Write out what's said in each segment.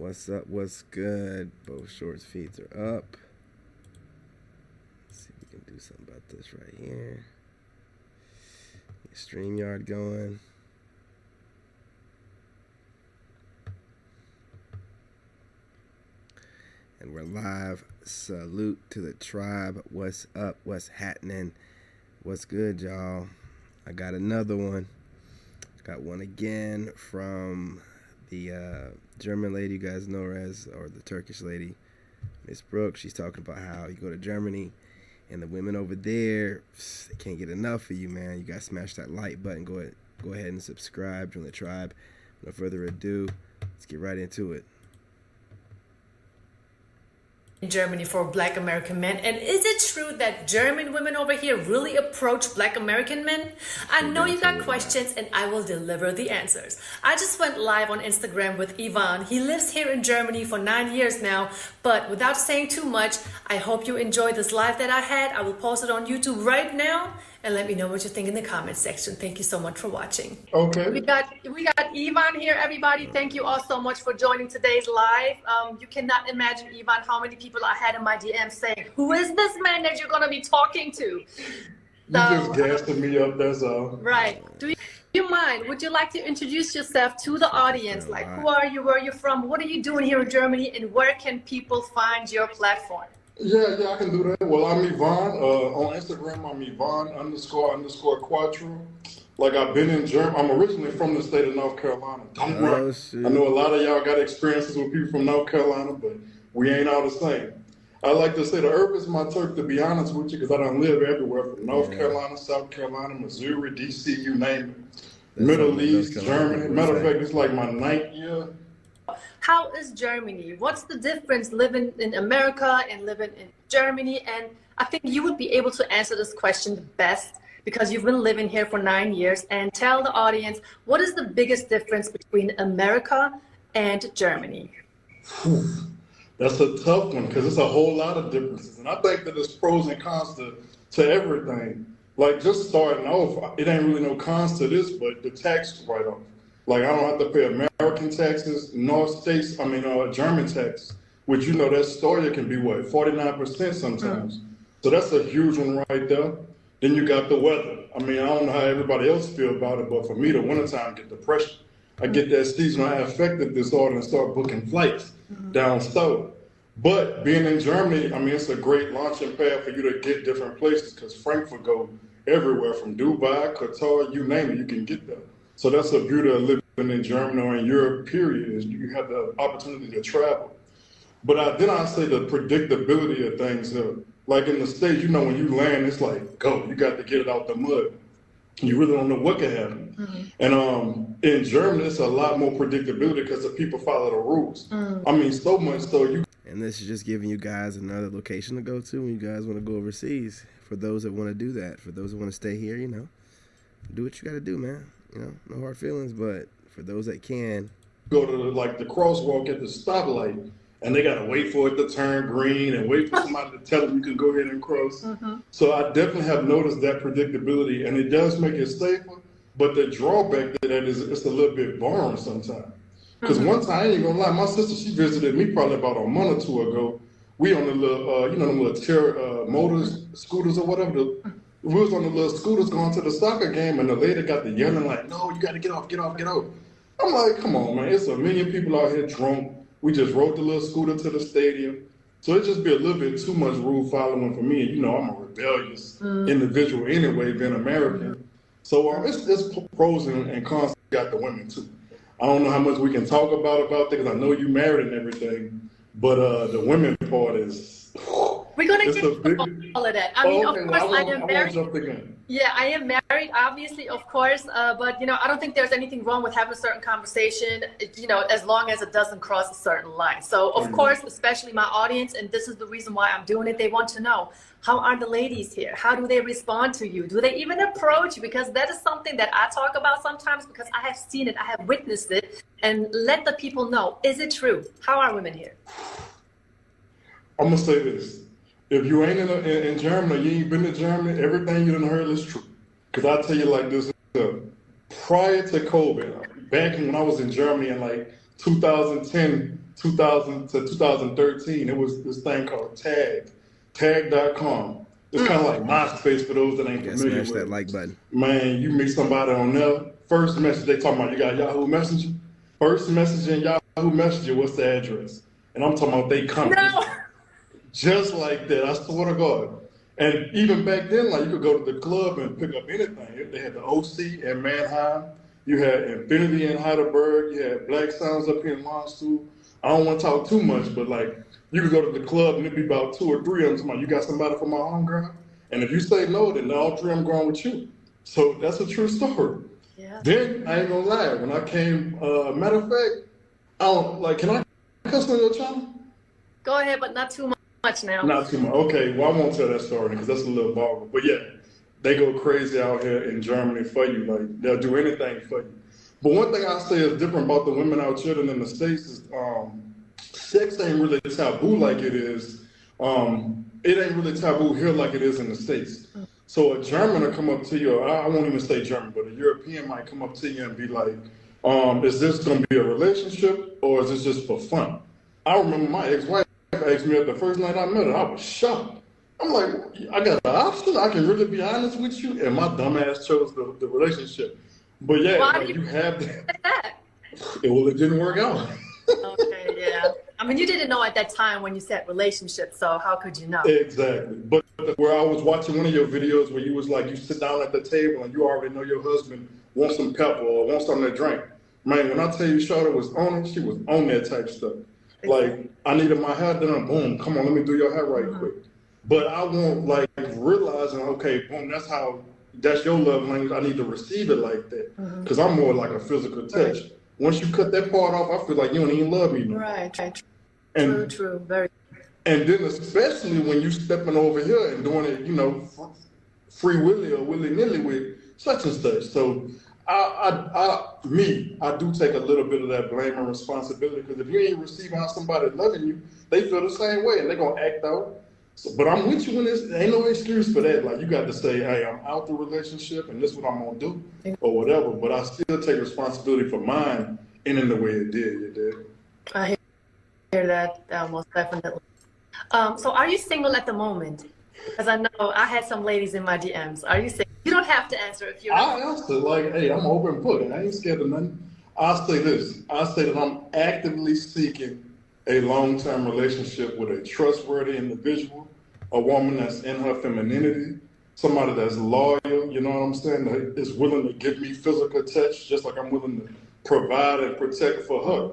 What's up? What's good? Both shorts feeds are up. Let's see if we can do something about this right here. Get StreamYard going. And we're live. Salute to the tribe. What's up? What's happening? What's good, y'all? I got another one. Got one again from the German lady you guys know her as, or the Turkish lady, Miss Brooks. She's talking about how you go to Germany and the women over there, they can't get enough of you, man. You guys smash that like button. Go ahead and subscribe. Join the tribe. No further ado, let's get right into it. In Germany for Black American men. And is it true that German women over here really approach Black American men? I know you got questions and I will deliver the answers. I just went live on Instagram with Ivan. He lives here in Germany for 9 years now, but without saying too much, I hope you enjoyed this live that I had. I will post it on YouTube right now and let me know what you think in the comments section. Thank you so much for watching. Okay. We got Ivan here, everybody. Thank you all so much for joining today's live. You cannot imagine, Ivan, how many people I had in my DM saying, "Who is this man that you're going to be talking to?" You just gassing me up, that's all. Right. Do you mind? Would you like to introduce yourself to the audience? Like, who are you? Where are you from? What are you doing here in Germany? And where can people find your platform? Yeah, I can do that. Well, I'm Ivan. On Instagram, I'm Ivan__Quattro. Like, I've been in Germany. I'm originally from the state of North Carolina. Don't worry. I know a lot of y'all got experiences with people from North Carolina, but we ain't all the same. I like to say the earth is my turf, to be honest with you, because I don't live everywhere from North Carolina, South Carolina, Missouri, D.C., you name it. Middle East, Germany. Matter of fact, it's like my 9th year. How is Germany? What's the difference living in America and living in Germany? And I think you would be able to answer this question the best because you've been living here for 9 years. And tell the audience, what is the biggest difference between America and Germany? That's a tough one because it's a whole lot of differences. And I think that there's pros and cons to everything. Like, just starting off, it ain't really no cons to this, but the tax write-off. Like, I don't have to pay American taxes, German tax, which, you know, that storage can be, what, 49% sometimes. So that's a huge one right there. Then you got the weather. I mean, I don't know how everybody else feel about it, but for me, the wintertime, get depression. I get that seasonal affective disorder and start booking flights down south. But being in Germany, I mean, it's a great launching pad for you to get different places because Frankfurt go everywhere from Dubai, Qatar, you name it, you can get there. So that's the beauty of living in Germany or in Europe, period, is you have the opportunity to travel. But then I say the predictability of things. Like in the States, you know, when you land, it's like, go, you got to get it out the mud. You really don't know what can happen. And in Germany, it's a lot more predictability because the people follow the rules. I mean, so much so you. And this is just giving you guys another location to go to when you guys want to go overseas. For those that want to do that, for those that want to stay here, you know, do what you got to do, man. You know, no hard feelings, but for those that can. Go to like the crosswalk at the stoplight, and they got to wait for it to turn green and wait for somebody to tell them you can go ahead and cross. So I definitely have noticed that predictability, and it does make it safer, but the drawback to that is it's a little bit boring sometimes. Because one time, I ain't gonna lie, my sister, she visited me probably about a month or two ago. We on the little, them little motors, scooters or whatever. We was on the little scooters going to the soccer game, and the lady got the yelling like, "No, you got to get off, get off, get off." I'm like, come on, man. It's a million people out here drunk. We just rode the little scooter to the stadium. So it just be a little bit too much rule following for me. And, you know, I'm a rebellious individual anyway, being American. So it's pros and cons. Got the women, too. I don't know how much we can talk about that because I know you married and everything. But the women part is... We're going to get into all of that. I mean, of course, I am married. Yeah, I am married, obviously, of course. But, you know, I don't think there's anything wrong with having a certain conversation, you know, as long as it doesn't cross a certain line. So, of course, especially my audience, and this is the reason why I'm doing it, they want to know, how are the ladies here? How do they respond to you? Do they even approach you? Because that is something that I talk about sometimes because I have seen it, I have witnessed it, and let the people know, is it true? How are women here? I'm going to say this. If you ain't in Germany, you ain't been to Germany, everything you done heard is true. Because I'll tell you like this, prior to COVID, back when I was in Germany in like 2010 2000 to 2013, it was this thing called tag.com. It's kind of like MySpace for those that ain't familiar with Smash that like button. Man, you meet somebody on there, first message they talking about, you got Yahoo Messenger? First message in Yahoo Messenger, what's the address? And I'm talking about they come. No. Just like that, I swear to God. And even back then, like you could go to the club and pick up anything. They had the OC in Mannheim, you had Infinity in Heidelberg, you had Black Sounds up here in Landstuhl. I don't want to talk too much, but like you could go to the club and it'd be about 2 or 3 of them talking about, you got somebody for my homegirl? And if you say no, then all 3 of them going with you. So that's a true story. Yeah. Then I ain't gonna lie, when I came, matter of fact, I don't like. Can I cuss on your channel? Go ahead, but not too much now. Not too much. Okay, well I won't tell that story because that's a little vulgar. But yeah, they go crazy out here in Germany for you. Like they'll do anything for you. But one thing I say is different about the women out here than in the States is sex ain't really taboo like it is. It ain't really taboo here like it is in the States. So a German will come up to you, I won't even say German, but a European might come up to you and be like, is this going to be a relationship or is this just for fun? I remember my ex-wife asked me the first night I met her, I was shocked. I'm like, I got an option? I can really be honest with you? And my dumb ass chose the relationship. But yeah, why like, do you have that? Well, it didn't work out. Okay, yeah. I mean, you didn't know at that time when you said relationship, so how could you know? Exactly. But where I was watching one of your videos where you was like, you sit down at the table and you already know your husband wants some pepper or wants something to drink. Man, when I tell you Shawty was on it, she was on that type stuff. Like, I needed my hair done, boom, come on, let me do your hair right quick. But I won't like realizing, okay, boom, that's your love language. I need to receive it like that. Because I'm more like a physical touch. Right. Once you cut that part off, I feel like you don't even love me no more. Right. And, True, very. And then especially when you stepping over here and doing it, you know, free willy or willy-nilly with such and such. So I do take a little bit of that blame and responsibility because if you ain't receiving how somebody loving you, they feel the same way and they're going to act out. So, but I'm with you in this. Ain't no excuse for that. Like you got to say, hey, I'm out the relationship and this is what I'm going to do or whatever. But I still take responsibility for mine ending the way it did. You did. I hear that most definitely. So are you single at the moment? Because I know I had some ladies in my DMs. Are you single? You don't have to answer if you're I answer like, hey, I'm open book. I ain't scared of nothing. I'll say this. I'll say that I'm actively seeking a long-term relationship with a trustworthy individual, a woman that's in her femininity, somebody that's loyal, you know what I'm saying, that is willing to give me physical touch just like I'm willing to provide and protect for her.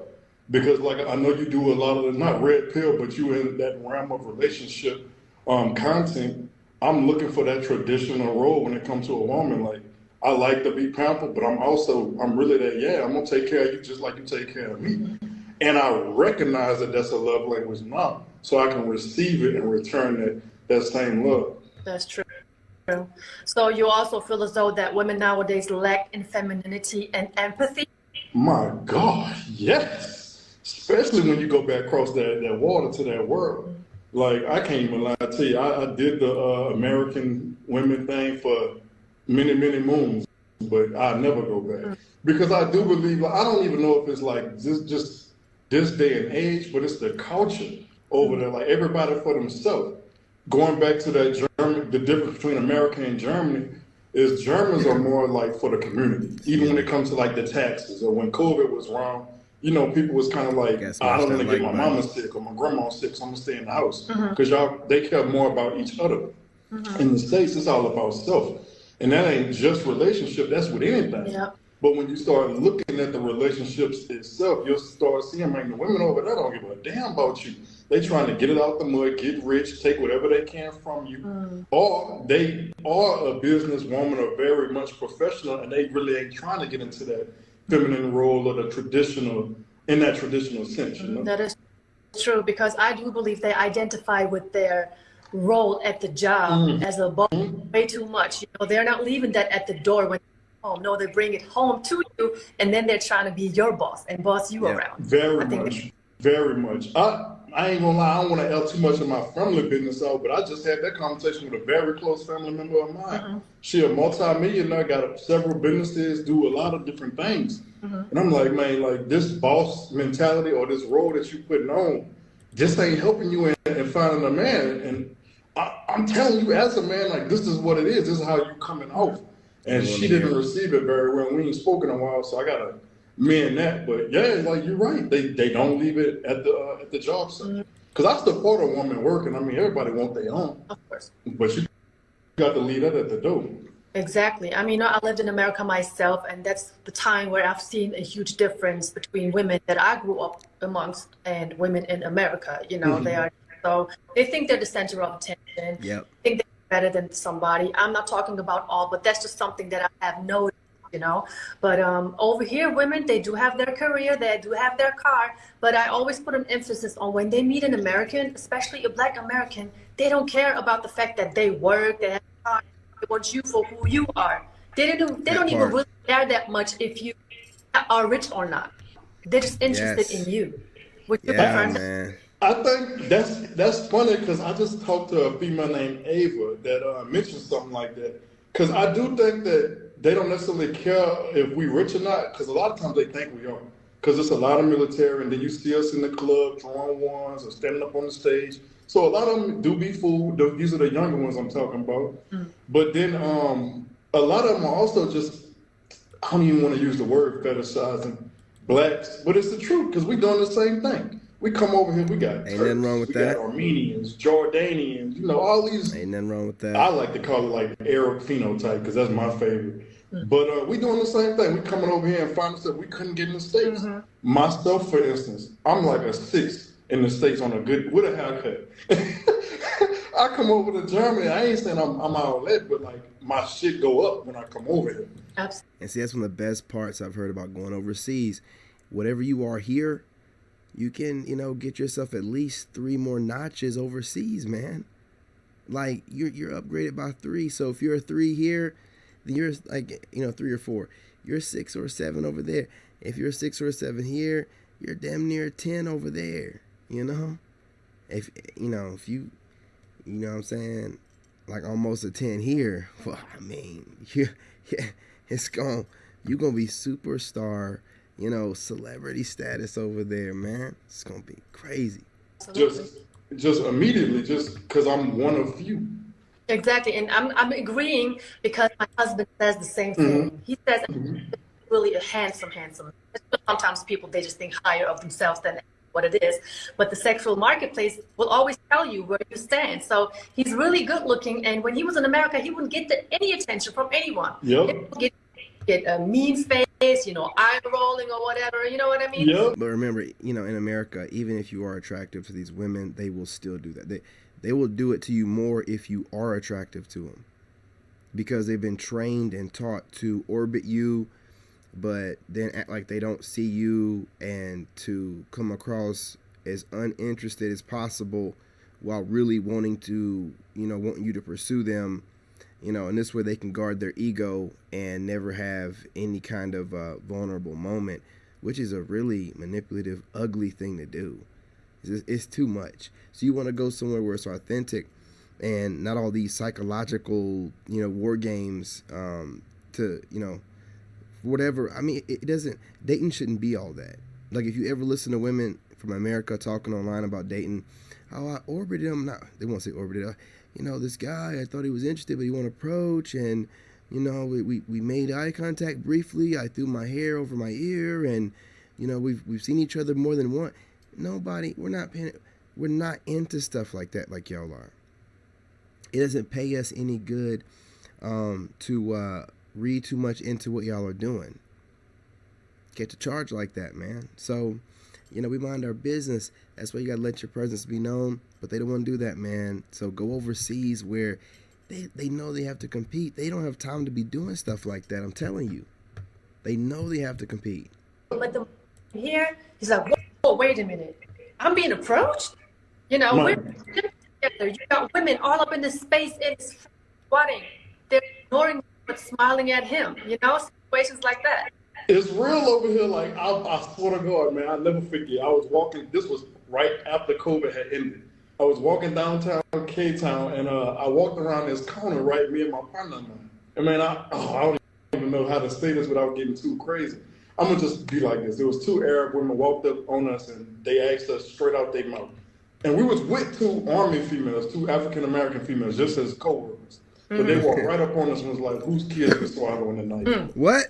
Because like I know you do a lot of the, not red pill, but you in that realm of relationship content, I'm looking for that traditional role when it comes to a woman. Like I like to be pampered, but I'm really that, yeah, I'm gonna take care of you just like you take care of me. And I recognize that that's a love language now, so I can receive it and return that same love. That's true. So you also feel as though that women nowadays lack in femininity and empathy? My God, yes. Especially when you go back across that water to that world. Like, I can't even lie to you. I did the American women thing for many, many moons, but I'll never go back. Because I do believe, I don't even know if it's like just this day and age, but it's the culture over there. Like, everybody for themselves. Going back to that the difference between America and Germany is Germans are more like for the community. Even when it comes to like the taxes or when COVID was wrong, you know, people was kind of like, I don't want to get my mama sick or my grandma sick, so I'm gonna stay in the house. Because they care more about each other. In the States, it's all about self. And that ain't just relationship, that's with anything. Yep. But when you start looking at the relationships itself, you'll start seeing, man, the women over there don't give a damn about you. They trying to get it out the mud, get rich, take whatever they can from you. Or they are a businesswoman or very much professional and they really ain't trying to get into that feminine role or the traditional, in that traditional sense, you know? That is true, because I do believe they identify with their role at the job as a boss way too much. You know, they're not leaving that at the door when they're home. No, they bring it home to you, and then they're trying to be your boss and boss you around. Very much. I I ain't gonna lie, I don't want to air too much of my family business out, but I just had that conversation with a very close family member of mine. She a multi-millionaire, got several businesses, do a lot of different things. And I'm like, man, like this boss mentality or this role that you putting on, this ain't helping you in finding a man. And I'm telling you, as a man, like this is what it is. This is how you coming off. And she didn't receive it very well. We ain't spoken in a while, so I gotta mend that. But yeah, it's like you're right. They don't leave it at the job site. Because I support a woman working. I mean, everybody want their own. Of course. But you got to leave that at the door. Exactly. I mean, I lived in America myself, and that's the time where I've seen a huge difference between women that I grew up amongst and women in America. You know, they think they're the center of attention. Yep. Think they're better than somebody. I'm not talking about all, but that's just something that I have noticed. You know, but over here, women, they do have their career, they do have their car, but I always put an emphasis on when they meet an American, especially a Black American, they don't care about the fact that they work, they have a car, they want you for who you are. They don't even really care that much if you are rich or not. They're just interested in you. Man. I think that's funny because I just talked to a female named Ava that mentioned something like that. Because I do think that they don't necessarily care if we rich or not, because a lot of times they think we are. Because it's a lot of military, and then you see us in the club throwing ones or standing up on the stage. So a lot of them do be fooled. These are the younger ones I'm talking about. But then a lot of them are also just, I don't even want to use the word fetishizing blacks, but it's the truth because we doing the same thing. We come over here, we got Ain't nothing wrong with that. Got Armenians, Jordanians, you know, all these. Ain't nothing wrong with that. I like to call it like Arab phenotype because that's my favorite. But we doing the same thing. We coming over here and find ourselves, we couldn't get in the States. Myself, for instance, I'm like a 6 in the States on with a haircut. I come over to Germany, I ain't saying I'm all that, but like my shit go up when I come over here. Absolutely. And see, that's one of the best parts I've heard about going overseas. Whatever you are here, you can, get yourself at least 3 more notches overseas, man. Like you're upgraded by 3. So if you're a 3 here, then you're like, 3 or 4. You're 6 or 7 over there. If you're 6 or 7 here, you're damn near 10 over there. If you, what I'm saying, like almost a 10 here. Well, I mean, you're gonna be superstar. Celebrity status over there, man. It's gonna be crazy. Just immediately, just because I'm one of few. Exactly, and I'm agreeing because my husband says the same thing. He says really a handsome. Sometimes people, they just think higher of themselves than what it is. But the sexual marketplace will always tell you where you stand. So he's really good looking, and when he was in America, he wouldn't get any attention from anyone. Yep. Get a mean face, eye rolling or whatever, you know what I mean? Yep. But remember, in America, even if you are attractive to these women, they will still do that. They will do it to you more if you are attractive to them, because they've been trained and taught to orbit you, but then act like they don't see you and to come across as uninterested as possible while really wanting to, wanting you to pursue them. And this way they can guard their ego and never have any kind of vulnerable moment, which is a really manipulative, ugly thing to do. It's too much. So you want to go somewhere where it's authentic and not all these psychological, war games to, whatever. I mean, dating shouldn't be all that. Like if you ever listen to women from America talking online about dating, how I orbited him. Not, they won't say orbited. This guy, I thought he was interested, but he won't approach. And, we made eye contact briefly. I threw my hair over my ear and, we've seen each other more than once. We're not into stuff like that like y'all are. It doesn't pay us any good to read too much into what y'all are doing. Get to charge like that, man. So, we mind our business. That's why you gotta let your presence be known. But they don't want to do that, man. So go overseas where they know they have to compete. They don't have time to be doing stuff like that. I'm telling you. They know they have to compete. But here, he's like, whoa, wait a minute. I'm being approached? We're together. You got women all up in this space, it's sweating. They're ignoring but smiling at him, situations like that. It's real over here. Like I swear to God, man, I'll never forget. I was walking. This was right after COVID had ended. I was walking downtown K-Town, and I walked around this corner, right, me and my partner. And man, I don't even know how to say this without getting too crazy. I'm gonna just be like this. There was two Arab women walked up on us, and they asked us straight out their mouth. And we was with two Army females, two African American females, just as co-workers. But they walked right up on us and was like, "Whose kids are swallowing tonight?" What?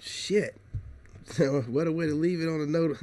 Shit. So what a way to leave it on a note.